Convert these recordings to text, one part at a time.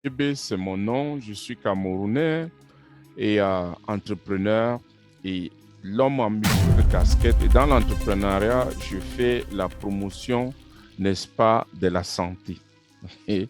Ebe, c'est mon nom, je suis camerounais et entrepreneur et l'homme en multiples casquettes. Et dans l'entrepreneuriat, je fais la promotion, n'est-ce pas, de la santé. Et,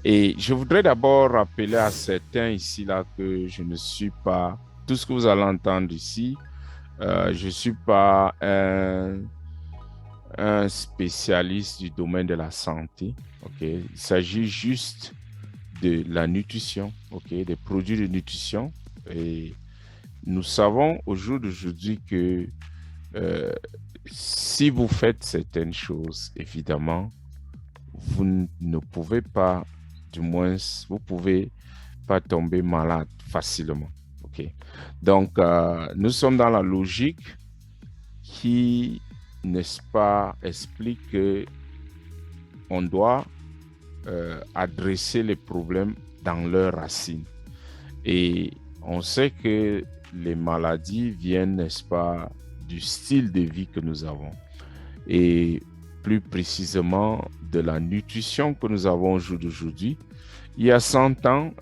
et je voudrais d'abord rappeler à certains ici là que je ne suis pas, tout ce que vous allez entendre ici, je ne suis pas un spécialiste du domaine de la santé. Ok, il s'agit juste de la nutrition, ok, des produits de nutrition. Et nous savons au jour d'aujourd'hui que euh, si vous faites certaines choses, évidemment, vous ne pouvez pas, du moins, vous pouvez pas tomber malade facilement. Ok. Donc, nous sommes dans la logique qui, n'est-ce pas, explique que on doit adresser les problèmes dans leurs racines. Et on sait que les maladies viennent, n'est-ce pas, du style de vie que nous avons. Et plus précisément de la nutrition que nous avons au jour d'aujourd'hui. Il y a 100 ans,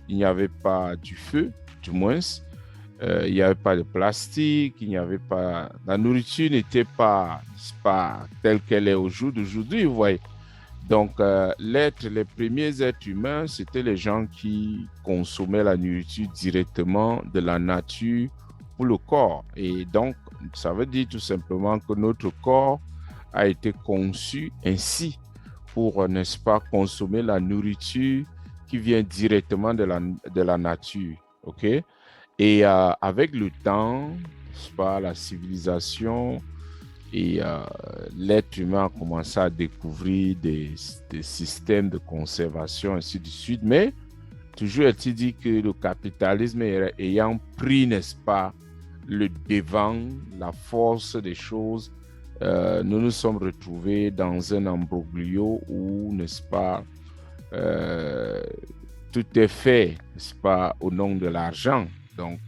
il n'y avait pas du feu, du moins. Il n'y avait pas de plastique, il n'y avait pas... La nourriture n'était pas, n'est-ce pas, telle qu'elle est au jour d'aujourd'hui, vous voyez. Donc, les premiers êtres humains, c'était les gens qui consommaient la nourriture directement de la nature pour le corps. Et donc, ça veut dire tout simplement que notre corps a été conçu ainsi pour, n'est-ce pas, consommer la nourriture qui vient directement de la nature. OK? Et avec le temps, n'est-ce pas, la civilisation et l'être humain a commencé à découvrir des systèmes de conservation, ainsi de suite. Mais toujours est-il dit que le capitalisme ayant pris, n'est-ce pas, le devant, la force des choses, nous nous sommes retrouvés dans un imbroglio où, n'est-ce pas, euh, tout est fait, n'est-ce pas, au nom de l'argent. Donc,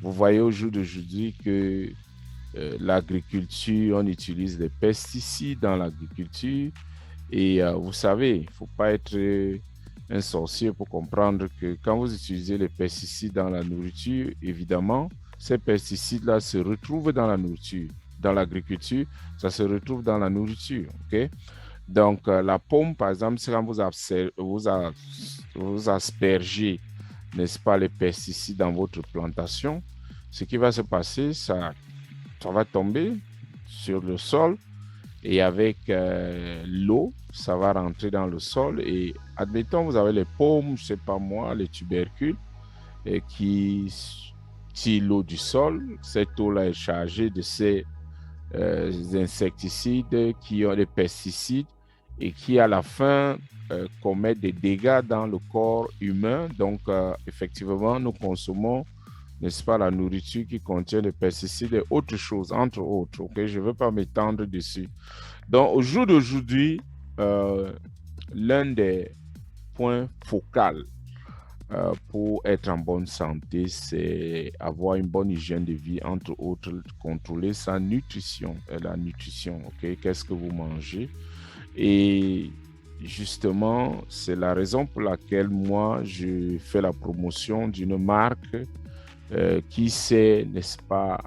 vous voyez au jour d'aujourd'hui que l'agriculture, on utilise des pesticides dans l'agriculture. Et vous savez, il ne faut pas être un sorcier pour comprendre que quand vous utilisez les pesticides dans la nourriture, évidemment, ces pesticides-là se retrouvent dans la nourriture. Dans l'agriculture, ça se retrouve dans la nourriture. OK? Donc, la pomme, par exemple, c'est quand vous aspergez, n'est-ce pas, les pesticides dans votre plantation, ce qui va se passer, ça va tomber sur le sol et avec l'eau, ça va rentrer dans le sol. Et admettons, vous avez les pommes, je ne sais pas moi, les tubercules, qui tirent l'eau du sol. Cette eau-là est chargée de ces insecticides qui ont des pesticides et qui, à la fin, commettent des dégâts dans le corps humain. Donc, effectivement, nous consommons, n'est-ce pas, la nourriture qui contient des pesticides et autres choses, entre autres. Okay? Je ne veux pas m'étendre dessus. Donc, au jour d'aujourd'hui, l'un des points focaux pour être en bonne santé, c'est avoir une bonne hygiène de vie, entre autres, contrôler sa nutrition. La nutrition, ok? Qu'est-ce que vous mangez? Et justement, c'est la raison pour laquelle moi, je fais la promotion d'une marque qui s'est, n'est-ce pas,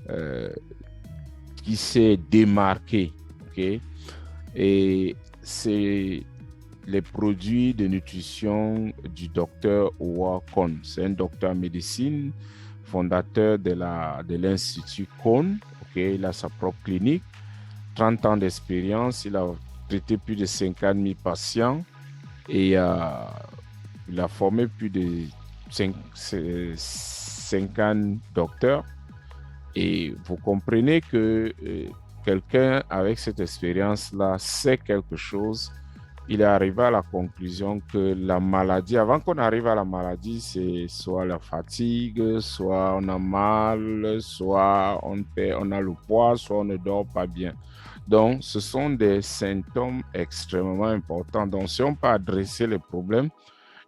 euh, qui s'est démarquée, ok? Et c'est les produits de nutrition du docteur Owa Kohn. C'est un docteur en médecine, fondateur de l'Institut Kohn. Okay, il a sa propre clinique, 30 ans d'expérience. Il a traité plus de 50 000 patients et il a formé plus de 50 docteurs. Et vous comprenez que quelqu'un avec cette expérience-là sait quelque chose. Il est arrivé à la conclusion que la maladie, avant qu'on arrive à la maladie, c'est soit la fatigue, soit on a mal, soit on a le poids, soit on ne dort pas bien. Donc, ce sont des symptômes extrêmement importants. Donc, si on peut adresser les problèmes,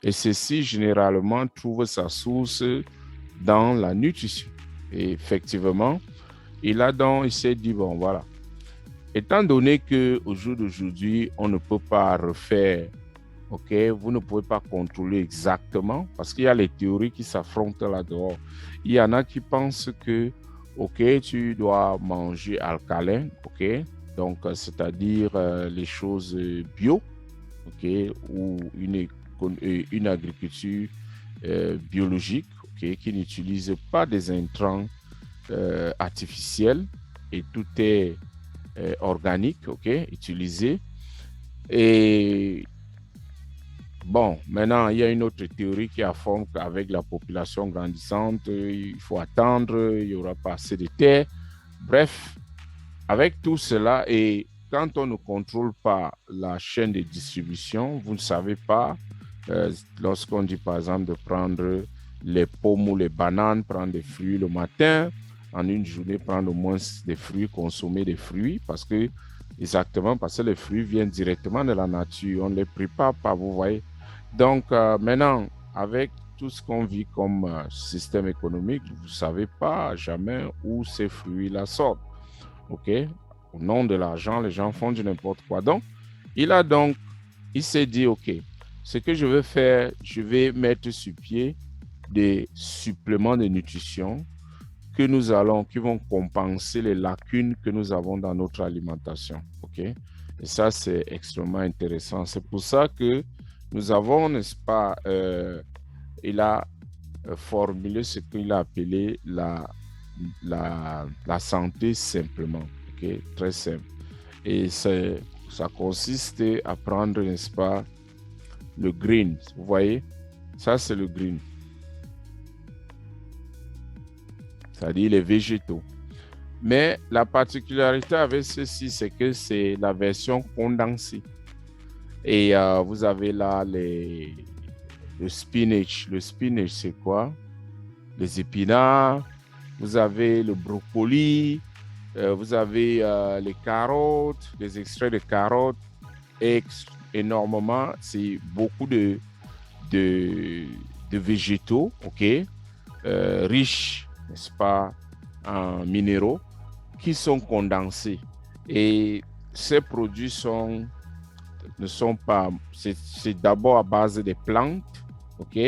et ceci généralement trouve sa source dans la nutrition. Et effectivement, il s'est dit, bon, voilà. Étant donné qu'au jour d'aujourd'hui, on ne peut pas refaire ok, vous ne pouvez pas contrôler exactement parce qu'il y a les théories qui s'affrontent là-dehors. Il y en a qui pensent que, ok, tu dois manger alcalin, ok, donc c'est-à-dire les choses bio, ok, ou une agriculture biologique, ok, qui n'utilise pas des intrants artificiels et tout est organique, ok, utilisé. Et bon, maintenant, il y a une autre théorie qui affirme qu'avec la population grandissante, il faut attendre, il n'y aura pas assez de terre. Bref, avec tout cela, et quand on ne contrôle pas la chaîne de distribution, vous ne savez pas, lorsqu'on dit par exemple de prendre les pommes ou les bananes, prendre des fruits le matin, en une journée, prendre au moins des fruits, consommer des fruits, parce que les fruits viennent directement de la nature, on ne les prépare pas, vous voyez. Donc maintenant, avec tout ce qu'on vit comme système économique, vous ne savez pas jamais où ces fruits-là sortent. OK? Au nom de l'argent, les gens font du n'importe quoi. Donc, il s'est dit, OK, ce que je vais faire, je vais mettre sur pied des suppléments de nutrition qui vont compenser les lacunes que nous avons dans notre alimentation. OK? Et ça, c'est extrêmement intéressant. C'est pour ça que nous avons, n'est-ce pas, il a formulé ce qu'il a appelé la santé simplement. OK? Très simple. Et ça consiste à prendre, n'est-ce pas, le green. Vous voyez? Ça, c'est le green. C'est-à-dire les végétaux. Mais la particularité avec ceci, c'est que c'est la version condensée. Et vous avez là le spinach. Le spinach, c'est quoi? Les épinards. Vous avez le brocoli. Vous avez les carottes, les extraits de carottes. Énormément, c'est beaucoup de végétaux, ok? Riches, n'est-ce pas, en minéraux, qui sont condensés. Et ces produits ne sont pas... C'est d'abord à base des plantes, ok,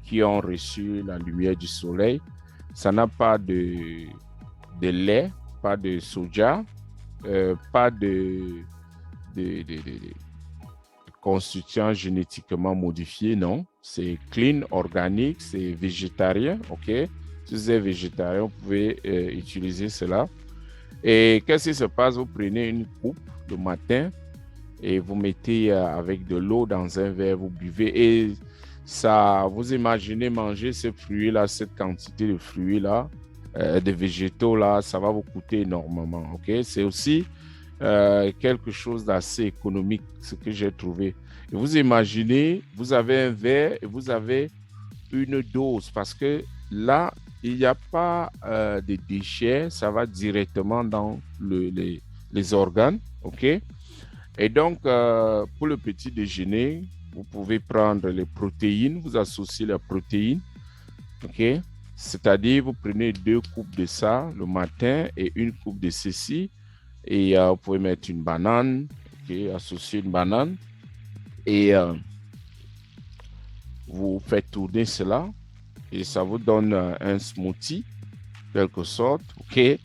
qui ont reçu la lumière du soleil. Ça n'a pas de lait, pas de soja, pas de constituants génétiquement modifiés, non. C'est clean, organique, c'est végétarien, ok. Si vous êtes végétarien, vous pouvez utiliser cela. Et qu'est-ce qui se passe? Vous prenez une coupe le matin et vous mettez avec de l'eau dans un verre, vous buvez et ça, vous imaginez manger ces fruits-là, cette quantité de fruits-là, de végétaux-là, ça va vous coûter énormément, ok? C'est aussi quelque chose d'assez économique, ce que j'ai trouvé. Et vous imaginez, vous avez un verre et vous avez une dose parce que là, il n'y a pas de déchets, ça va directement dans les organes, ok? Et donc, pour le petit déjeuner, vous pouvez prendre les protéines, vous associez la protéine, ok? C'est-à-dire, vous prenez 2 coupes de ça le matin et 1 coupe de ceci. Et vous pouvez mettre une banane, okay, associer une banane. Et vous faites tourner cela. Et ça vous donne un smoothie, quelque sorte. OK? Et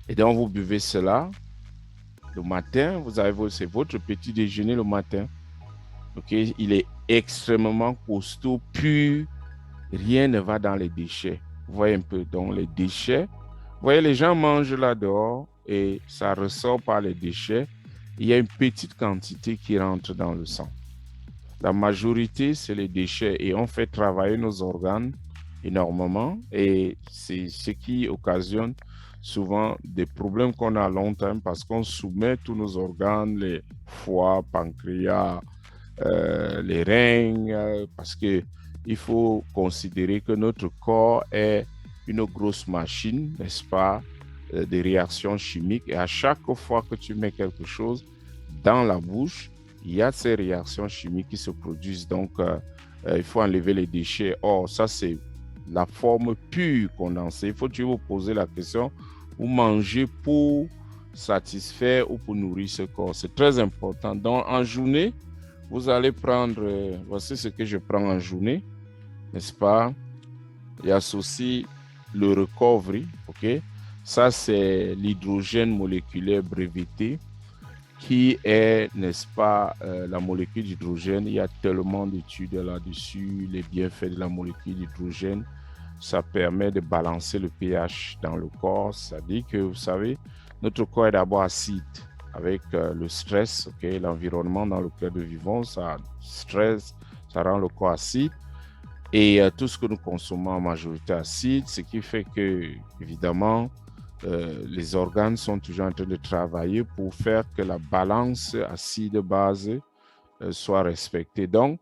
donc, vous buvez cela le matin. C'est votre petit déjeuner le matin. OK? Il est extrêmement costaud, pur. Rien ne va dans les déchets. Vous voyez un peu, dans les déchets. Vous voyez, les gens mangent là dehors et ça ressort par les déchets. Il y a une petite quantité qui rentre dans le sang. La majorité, c'est les déchets et on fait travailler nos organes énormément et c'est ce qui occasionne souvent des problèmes qu'on a à long terme parce qu'on soumet tous nos organes, les foie, pancréas, les reins, parce que il faut considérer que notre corps est une grosse machine, n'est-ce pas, des réactions chimiques. Et à chaque fois que tu mets quelque chose dans la bouche, il y a ces réactions chimiques qui se produisent. Donc, il faut enlever les déchets. Or, ça, c'est la forme pure condensée. Il faut toujours vous poser la question, vous mangez pour satisfaire ou pour nourrir ce corps. C'est très important. Donc, en journée, vous allez prendre, voici ce que je prends en journée, n'est-ce pas? Il y a aussi le recovery, ok? Ça, c'est l'hydrogène moléculaire breveté qui est, n'est-ce pas, la molécule d'hydrogène. Il y a tellement d'études là-dessus, les bienfaits de la molécule d'hydrogène. Ça permet de balancer le pH dans le corps. C'est-à-dire que, vous savez, notre corps est d'abord acide avec le stress, ok? L'environnement dans lequel nous vivons, ça stress, ça rend le corps acide. Et tout ce que nous consommons en majorité acide, ce qui fait que, évidemment, les organes sont toujours en train de travailler pour faire que la balance acide-base soit respectée. Donc,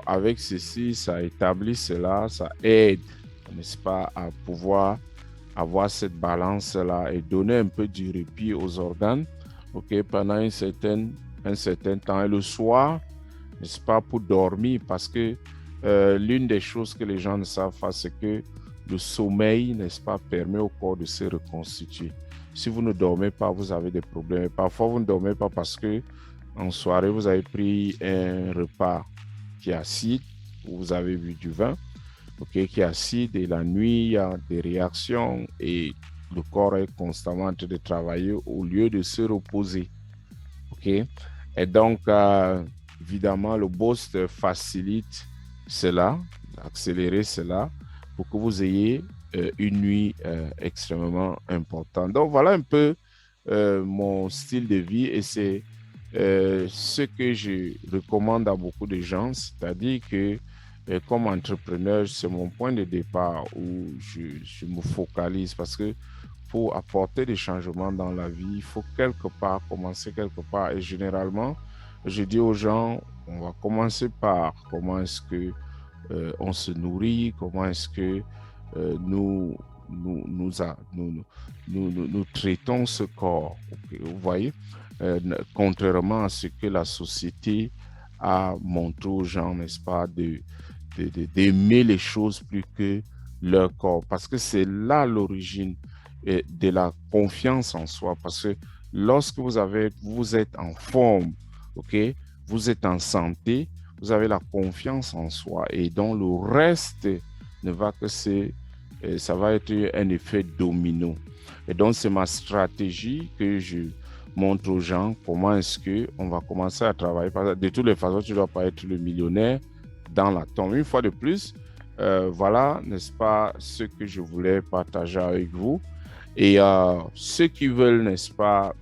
avec ceci, ça établit cela, ça aide, n'est-ce pas, à pouvoir avoir cette balance-là et donner un peu du répit aux organes, ok, pendant un certain temps. Et le soir, n'est-ce pas, pour dormir, parce que l'une des choses que les gens ne savent pas, c'est que le sommeil, n'est-ce pas, permet au corps de se reconstituer. Si vous ne dormez pas, vous avez des problèmes. Et parfois, vous ne dormez pas parce que en soirée, vous avez pris un repas qui est acide, ou vous avez bu du vin, ok, qui est acide, et la nuit, il y a des réactions et le corps est constamment en train de travailler au lieu de se reposer. Ok? Et donc, évidemment, le boost facilite cela, accélérer cela pour que vous ayez une nuit extrêmement importante. Donc, voilà un peu mon style de vie et c'est ce que je recommande à beaucoup de gens, c'est-à-dire que comme entrepreneur, c'est mon point de départ où je me focalise parce que pour apporter des changements dans la vie, il faut quelque part commencer quelque part. Et généralement, je dis aux gens, on va commencer par comment est-ce que on se nourrit, comment est-ce que nous traitons ce corps. Okay, vous voyez, contrairement à ce que la société a montré aux gens, n'est-ce pas, d'aimer les choses plus que leur corps. Parce que c'est là l'origine de la confiance en soi. Parce que lorsque vous êtes en forme, ok, vous êtes en santé, vous avez la confiance en soi et donc le reste ne va que ça va être un effet domino. Et donc c'est ma stratégie que je montre aux gens comment est-ce que on va commencer à travailler. De toutes les façons, tu ne dois pas être le millionnaire dans la tombe. Une fois de plus, voilà, n'est-ce pas, ce que je voulais partager avec vous. Et ceux qui veulent, n'est-ce pas,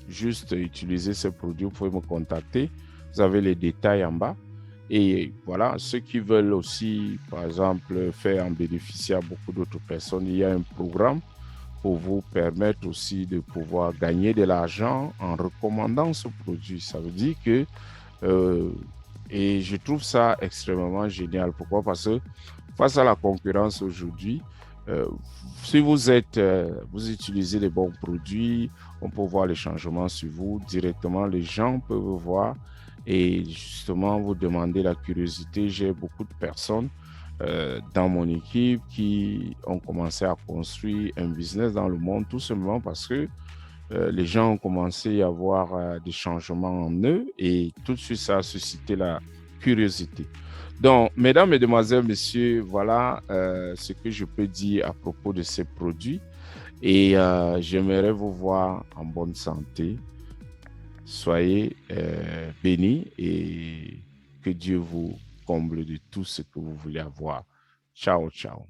juste utiliser ces produits, vous pouvez me contacter. Vous avez les détails en bas. Et voilà, ceux qui veulent aussi, par exemple, faire en bénéficier à beaucoup d'autres personnes, il y a un programme pour vous permettre aussi de pouvoir gagner de l'argent en recommandant ce produit. Ça veut dire que, et je trouve ça extrêmement génial. Pourquoi? Parce que face à la concurrence aujourd'hui, si vous utilisez les bons produits, on peut voir les changements sur vous directement. Les gens peuvent voir et justement vous demander la curiosité. J'ai beaucoup de personnes dans mon équipe qui ont commencé à construire un business dans le monde tout simplement parce que les gens ont commencé à avoir des changements en eux et tout de suite ça a suscité la curiosité. Donc, mesdames, mesdemoiselles, messieurs, voilà ce que je peux dire à propos de ces produits et j'aimerais vous voir en bonne santé. Soyez bénis et que Dieu vous comble de tout ce que vous voulez avoir. Ciao, ciao.